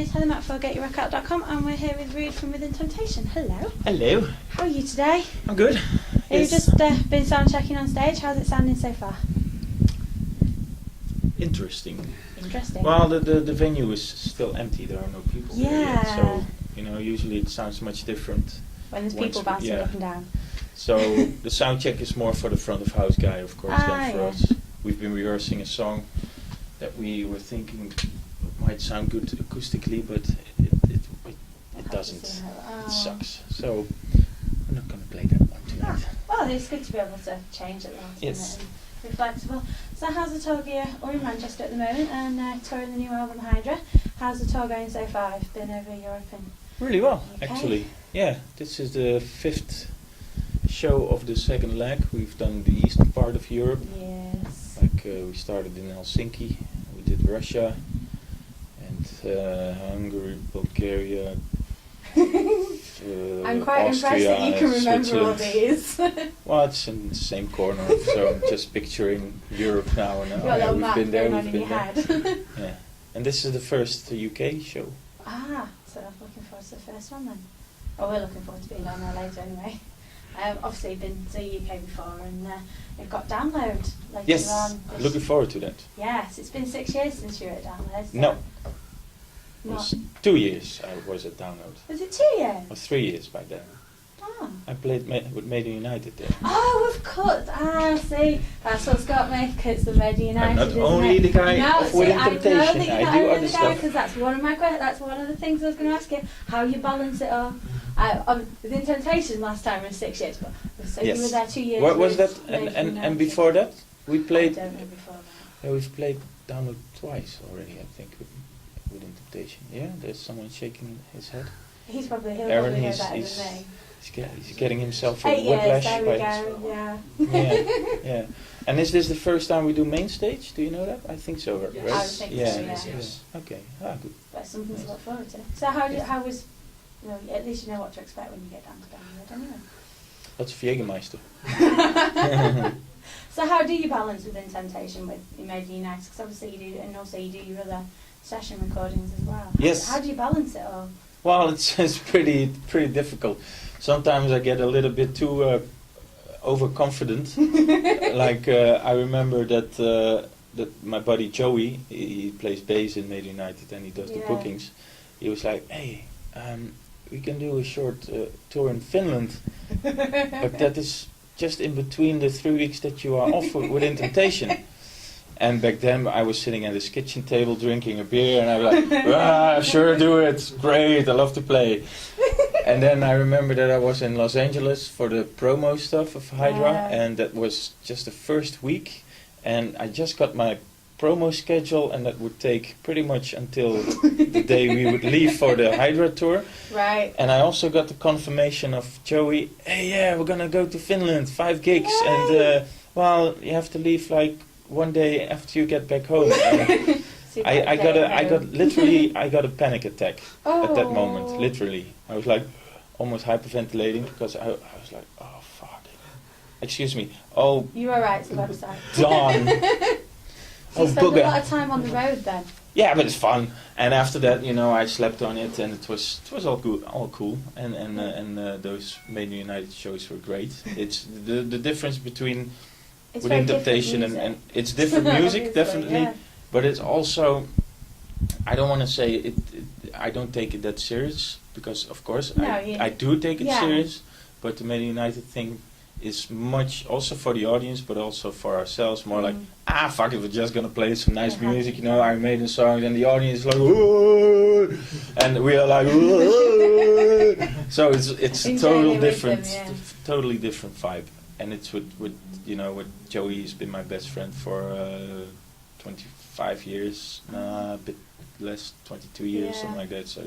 is Heather Mack for GetYourRockOut.com, and we're here with Rude from Within Temptation. Hello. Hello. How are you today? I'm good. You've just been sound checking on stage. How's it sounding so far? Interesting. Interesting. Well, the venue is still empty. There are no people there yet. Yeah. So, usually it sounds much different. When there's people bouncing up and down. So the sound check is more for the front of house guy, of course, than for us. We've been rehearsing a song that we were thinking might sound good acoustically, but it doesn't. It sucks. So I'm not going to play that one tonight. Well, it's good to be able to change at last, Yes. isn't it? And be flexible. So how's the tour gear? We're in Manchester at the moment and touring the new album Hydra. How's the tour going so far? I've been over Europe and Really well, UK. actually. Yeah, this is the 5th show of the second leg. We've done the eastern part of Europe. Yes. Like we started in Helsinki, we did Russia, and Hungary, Bulgaria. I'm quite impressed Austria, that you can remember all Switzerland. these. Well, it's in the same corner, so I'm just picturing Europe now. And You've got a little we've map been there, going on we've in your been there. head. Yeah, and this is the first UK show. So I'm looking forward to the first one then. Oh, we're looking forward to being down there later anyway. Obviously been to the UK before and we've got Download later Yes, on. looking forward to that. Yes, it's been 6 years since you were at Download. So No, it not, was 2 years I was at Download. was it 2 years? Or 3 years by then. Oh. I played with Made in United there. Oh, of course. See, that's what's got me, because the Made in United. I'm not isn't only it? the guy No, of Within I know Temptation, that you're I not do only other the guy, stuff. because that's one of my that's one of the things I was going to ask you. How you balance it all. Within Temptation last time was 6 years, but so Yes. you were there 2 years. What was with that? Made in And United. before that, we played. I don't know before that. Yeah, we've played Download twice already, I think, Within Temptation. Yeah, there's someone shaking his head. He'll probably know Aaron, better he's than me. he's getting himself a 8 years, whiplash. there we by go, yeah. Yeah. And is this the first time we do main stage? Do you know that? I think so, right? I would think Yeah. so, Yes, yeah. yes. Okay. Good. That's something to Nice. look forward to. So how was, at least you know what to expect when you get down to Download anyway. Lots of Jägermeister. So how do you balance Within Temptation with your Made in United? Because obviously you do, and also you do your other session recordings as well. Yes. How do you balance it all? Well, it's pretty difficult. Sometimes I get a little bit too overconfident. Like I remember that my buddy Joey, he plays bass in Made in United and he does the Yeah. bookings. He was like, "Hey, we can do a short tour in Finland, but that is just in between the 3 weeks that you are off Within Temptation." And back then I was sitting at his kitchen table drinking a beer and I was like, sure, do it, great, I love to play. And then I remember that I was in Los Angeles for the promo stuff of Hydra, Yeah. and that was just the first week, and I just got my promo schedule, and that would take pretty much until the day we would leave for the Hydra tour. Right. And I also got the confirmation of Joey, hey, yeah, we're gonna go to Finland, 5 gigs, Yay. and well, you have to leave like one day after you get back home. So I got a panic attack at that moment, Oh. literally. I was like almost hyperventilating because I was like, oh fuck. Excuse me. Oh, You were right, it's the website. darn. So you Oh, spent a lot bugger. of time on the road then? Yeah, but it's fun. And after that, I slept on it, and it was all good, all cool. And those Made in United shows were great. It's the difference between It's Within very different Temptation music. and it's different music, Obviously, definitely. yeah. But it's also, I don't want to say it, I don't take it that serious, because of course No, I do take it yeah. serious, but the Made in United thing is much also for the audience, but also for ourselves, more like, fuck it, we're just gonna play some nice Yeah. music, I made a song, and the audience is like, "Whoa," and we are like, "Whoa." So it's a Enjoying total it with different, them, yeah. totally different vibe, and it's with with Joey. He's been my best friend for 25 years, a bit less, 22 years, Yeah. something like that. So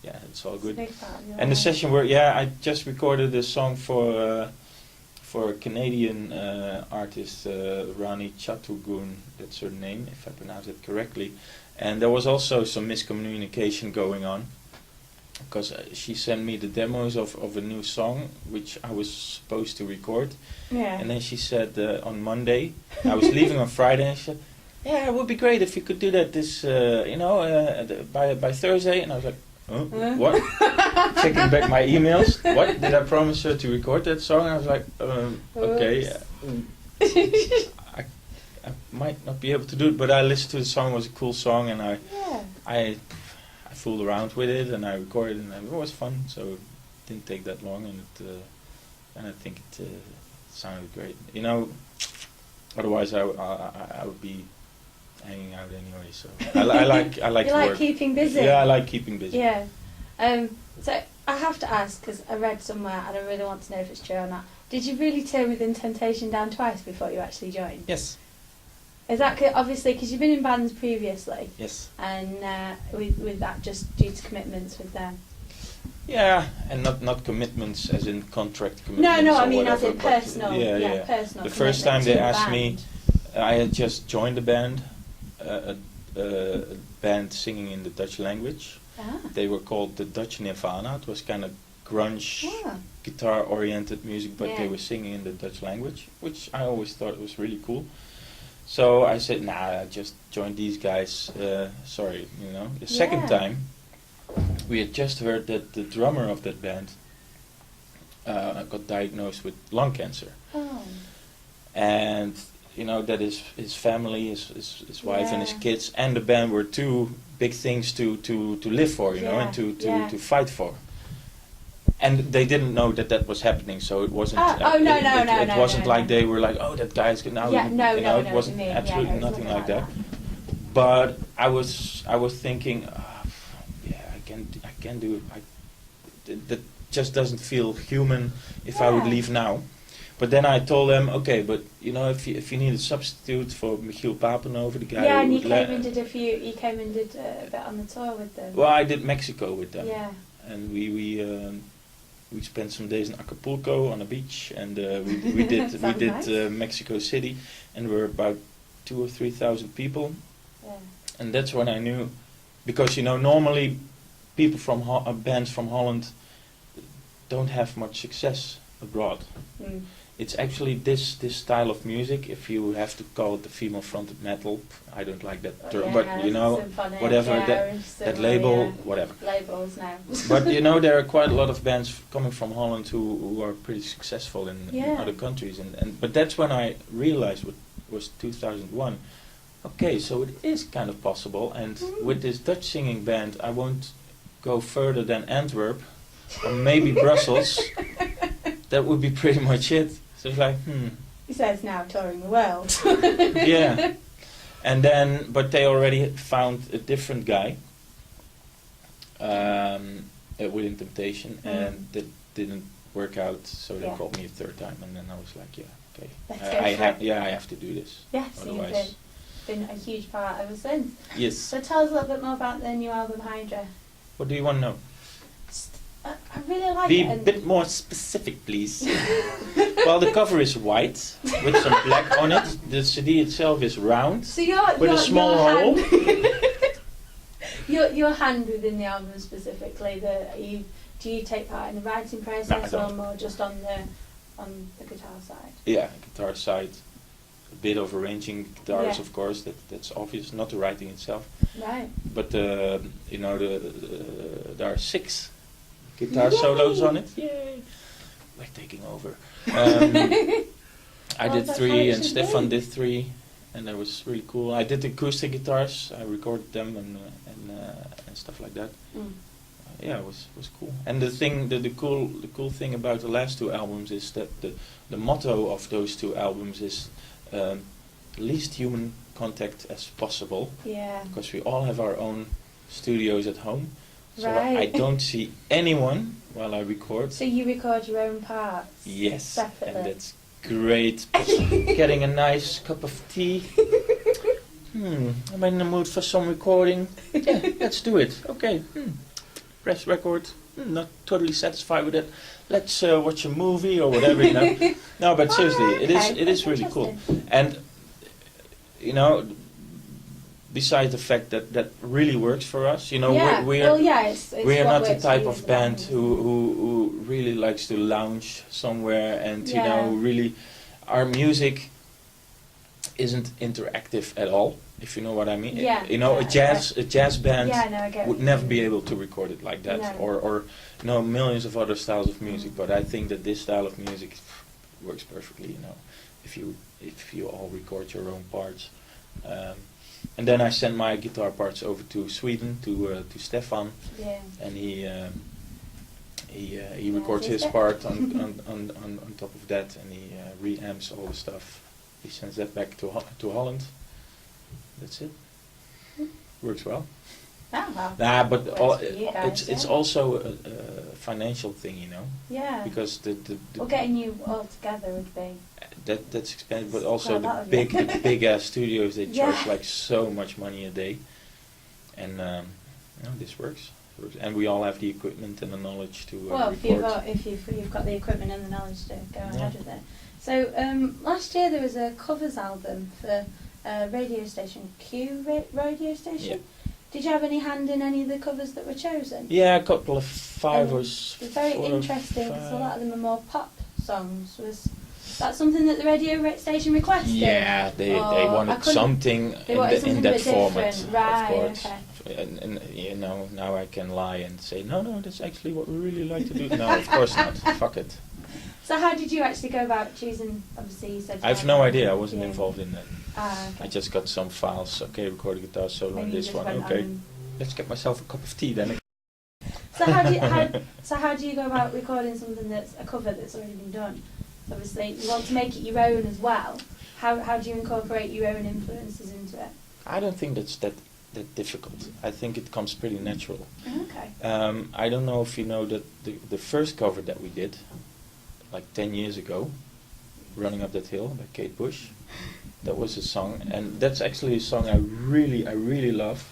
yeah, it's all It's a good. big part of your And the life. session where I just recorded a song for a Canadian artist, Rani Chattogun, that's her name, if I pronounce it correctly. And there was also some miscommunication going on, because she sent me the demos of a new song which I was supposed to record, Yeah. and then she said on Monday, I was leaving on Friday, and she said, yeah, it would be great if you could do that this, by Thursday. And I was like, huh? What? Checking back my emails. What? Did I promise her to record that song? And I was like, okay. I might not be able to do it, but I listened to the song. It was a cool song, and I fooled around with it, and I recorded, and it was fun. So it didn't take that long, and I think it sounded great. Otherwise I would be hanging out anyway. So I like you to like work. keeping busy? Yeah, I like keeping busy. Yeah. So I have to ask, because I read somewhere, and I really want to know if it's true or not. Did you really tour with Temptation down twice before you actually joined? Yes. Is that obviously because you've been in bands previously? Yes. And with that just due to commitments with them? Yeah, and not commitments as in contract commitments. No, or I mean whatever, as in personal. Yeah. Personal. The first time they asked me, I had just joined a band, a band singing in the Dutch language. Ah. They were called the Dutch Nirvana. It was kind of grunge, guitar-oriented music, but they were singing in the Dutch language, which I always thought was really cool. So I said, nah, I just joined these guys. Sorry, The second time, we had just heard that the drummer of that band got diagnosed with lung cancer. Oh. And, that his family, his wife and his kids and the band were two big things to live for, and to fight for. And they didn't know that was happening, so it wasn't. It wasn't like they were like, oh, that guy's good now. It wasn't absolutely nothing like that. But I was thinking, I can do it. That just doesn't feel human if I would leave now. But then I told them, okay, but if you need a substitute for Michiel Papenhoven, the guy. Yeah, and you came and did a bit on the tour with them. Well, I did Mexico with them. Yeah. And we spent some days in Acapulco on a beach, and we did nice. Mexico City, and we were about 2,000 or 3,000 people. Yeah. And that's when I knew, because normally people from bands from Holland don't have much success abroad. Mm. It's actually this style of music, if you have to call it the female-fronted metal, I don't like that term, but whatever, that label, whatever. Labels now. But there are quite a lot of bands coming from Holland who are pretty successful in other countries, but that's when I realized what was 2001. Okay, so it is kind of possible, and with this Dutch singing band, I won't go further than Antwerp, or maybe Brussels. That would be pretty much it. So it's like, He says now touring the world. Yeah. And then, but they already found a different guy within Temptation, and that didn't work out, so they called me a third time, and then I was like, okay. I have to do this. Yes, otherwise. You've been a huge part ever since. Yes. So tell us a little bit more about the new album, Hydra. What do you want to know? I really like Be it. a bit more specific, please. Well, the cover is white with some black on it. The CD itself is round with a small hole. Your hand within the album specifically. Do you take part in the writing process, or more just on the guitar side? Yeah, guitar side. A bit of arranging guitars, of course. That's obvious. Not the writing itself. Right. But there are 6 guitar solos on it. Yay! We're taking over. I did 3 and Stefan did 3, and that was really cool. I did acoustic guitars. I recorded them and stuff like that. It was cool. And the cool thing about the last 2 albums is that the motto of those 2 albums is least human contact as possible. Yeah. Because we all have our own studios at home. So I don't see anyone while I record. So you record your own parts? Yes, separately. And that's great. Getting a nice cup of tea. I'm in the mood for some recording. Yeah, let's do it. Okay. Press record. Not totally satisfied with it. Let's watch a movie or whatever. No, but seriously, it is really cool. And besides the fact that really works for us, we're not the type of band who really likes to lounge somewhere and really our music isn't interactive at all, if you know what I mean. Yeah, You know, yeah, a jazz band Yeah, no, I get would what never you be mean. able to record it like that, No. or you know, millions of other styles of music. Mm. But I think that this style of music works perfectly. You know, if you all record your own parts, and then I send my guitar parts over to Sweden to Stefan, Yeah. and he Yeah, records is his it? part on top of that, and he reamps all the stuff. He sends that back to Holland. That's it. Works well. Oh, well. Nah, but Works all, for you guys, it's yeah. also a financial thing, you know, Yeah. because the Well, getting you all together would be. that's expensive, but It's also quite a lot the of it. big ass studios, they Yeah. charge like so much money a day, and no, this works. And we all have the equipment and the knowledge to Well, record. if you've got the equipment and the knowledge to go Yeah. ahead with it. So last year there was a covers album for radio station radio station. Yeah. Did you have any hand in any of the covers that were chosen? Yeah, a couple of five or It's very four or interesting because a five. lot of them are more pop songs. Was that something that the radio station requested? Yeah, they Or I wanted couldn't- something They wanted in something that a bit format, different. Right, of course. okay. And you know, now I can lie and say, no, that's actually what we really like to do. No, of course not. Fuck it. So how did you actually go about choosing? Obviously, you said. I have no idea. I wasn't Yeah. involved in that. Ah, okay. I just got some files. Okay, record a guitar solo Maybe on you this just one. went Okay, on. let's get myself a cup of tea then. So how do you go about recording something that's a cover that's already been done? So obviously, you want to make it your own as well. How do you incorporate your own influences into it? I don't think that's that difficult. I think it comes pretty natural. Okay. I don't know if you know that the first cover that we did, like 10 years ago, Running Up That Hill by Kate Bush, that was a song, and that's actually a song I really love,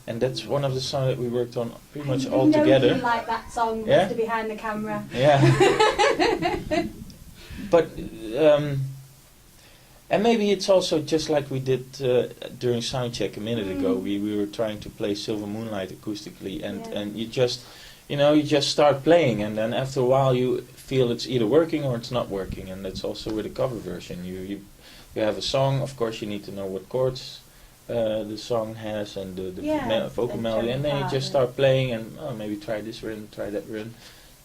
and that's one of the songs that we worked on pretty much all You together. like that song, Yeah? Mr. Behind the Camera. Yeah. But and maybe it's also just like we did during soundcheck a minute ago. We were trying to play Silver Moonlight acoustically, and you just start playing, and then after a while you feel it's either working or it's not working, and that's also with a cover version. You have a song, of course you need to know what chords the song has and the vocal the melody, and then you part, just yeah. start playing, and maybe try this rhythm, try that rhythm.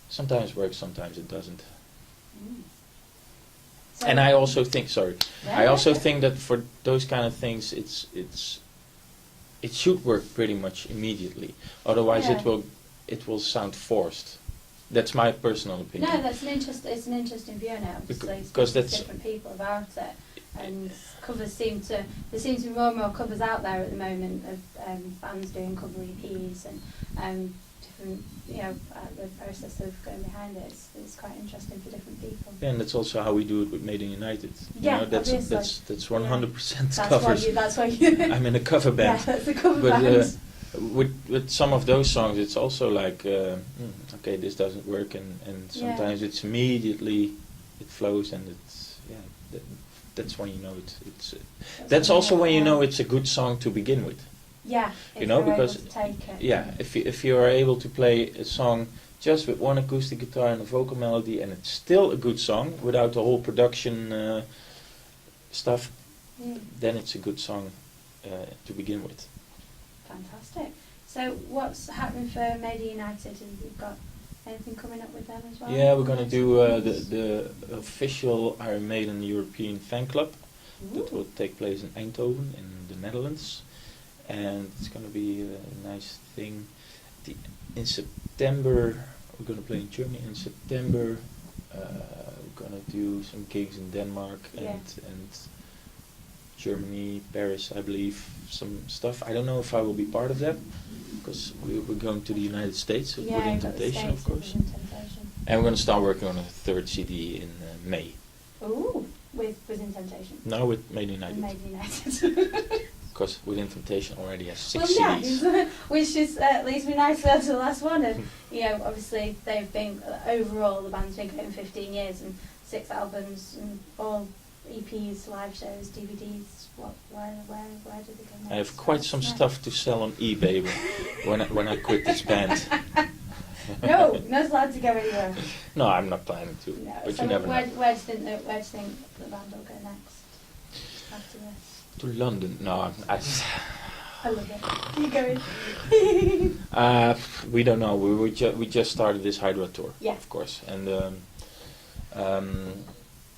Sometimes it works, sometimes it doesn't. Mm. So- And I also think, I also Yeah. think that for those kind of things, it should work pretty much immediately. Otherwise, Yeah. it will sound forced. That's my personal opinion. No, it's an interesting view now. Obviously, Because speaking to that's- different people about it, and there seems to be more and more covers out there at the moment of bands doing cover EPs and different, the process of going behind it. It's quite interesting for different people. Yeah, and that's also how we do it with Made in United. Yeah, that's obviously. that's 100% That's covers. why you. I'm in a cover band. Yeah, that's a cover But band. with some of those songs, it's also like, okay, this doesn't work, and sometimes it's immediately, it flows, and it's, that's when you know it's that's also when you know it's a good song to begin with. Yeah, if You know, you're because able to take it. Yeah, if you are able to play a song just with one acoustic guitar and a vocal melody, and it's still a good song without the whole production stuff, then it's a good song to begin with. Fantastic. So what's happening for Made in United? Have you got anything coming up with them as well? Yeah, we're gonna do the official Iron Maiden European fan club that will take place in Eindhoven in the Netherlands, and it's gonna be a nice thing. In September, we're gonna play in Germany. In September, we're gonna do some gigs in Denmark and Germany, Paris, I believe, some stuff. I don't know if I will be part of that, because we're going to the United States with Temptation, of course. And we're going to start working on a third CD in May. Ooh, with Temptation. No, with Made in United. Made in United. Because Within Temptation already has 6 well, CDs. yeah, which is leads me nicely on to the last one. And obviously they've been overall the band's been going 15 years and 6 albums and all EPs, live shows, DVDs. Where did they go next? I have quite some stuff to sell on eBay when I quit this band. No, not allowed to go anywhere. No, I'm not planning to. No. But So you never where know. do you think the band will go next? after this? To London? No, I love it. Keep going. we don't know. We just started this Hydra tour, Yeah. of course, and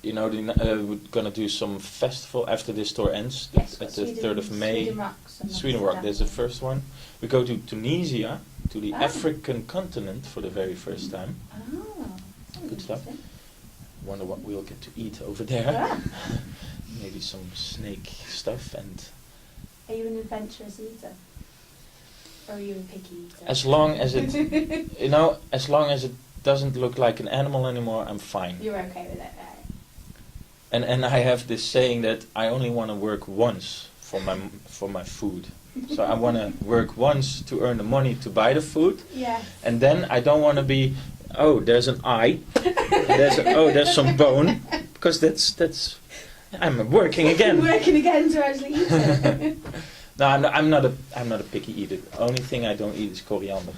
we're gonna do some festival after this tour ends. Yes, at the 3rd of May. Sweden Rocks. and Sweden Rock. There's the Amsterdam. first one. We go to Tunisia, to the Ah. African continent for the very first time. Oh, sounds Good stuff. interesting. Wonder what we'll get to eat over there. Ah. Maybe some snake stuff and. Are you an adventurous eater? Or are you a picky eater? As long as it, as long as it doesn't look like an animal anymore, I'm fine. You're okay with it, right? And I have this saying that I only want to work once for my food. So I want to work once to earn the money to buy the food, Yeah. and then I don't want to be, oh, there's an eye, there's some bone, because that's I'm working again. Working again to actually eat it. No, I'm not a picky eater. The only thing I don't eat is coriander.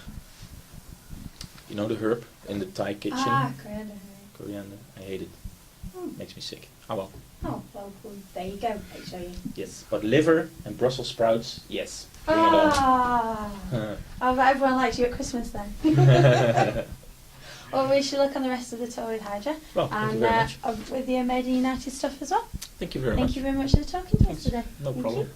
You know the herb in the Thai kitchen? Ah, coriander. Coriander. I hate it. Oh. Makes me sick. Oh well. Oh, well, there you go. I'll show you. Yes. But liver and Brussels sprouts, yes. Bring it on. Ah. Oh, but everyone likes you at Christmas then. Well, we should look on the rest of the tour with Hydra. Well, thank you And very much. with the Made in United stuff as well. Thank you very much. Thank you very much for talking to us Thanks. today. No Thank problem. you.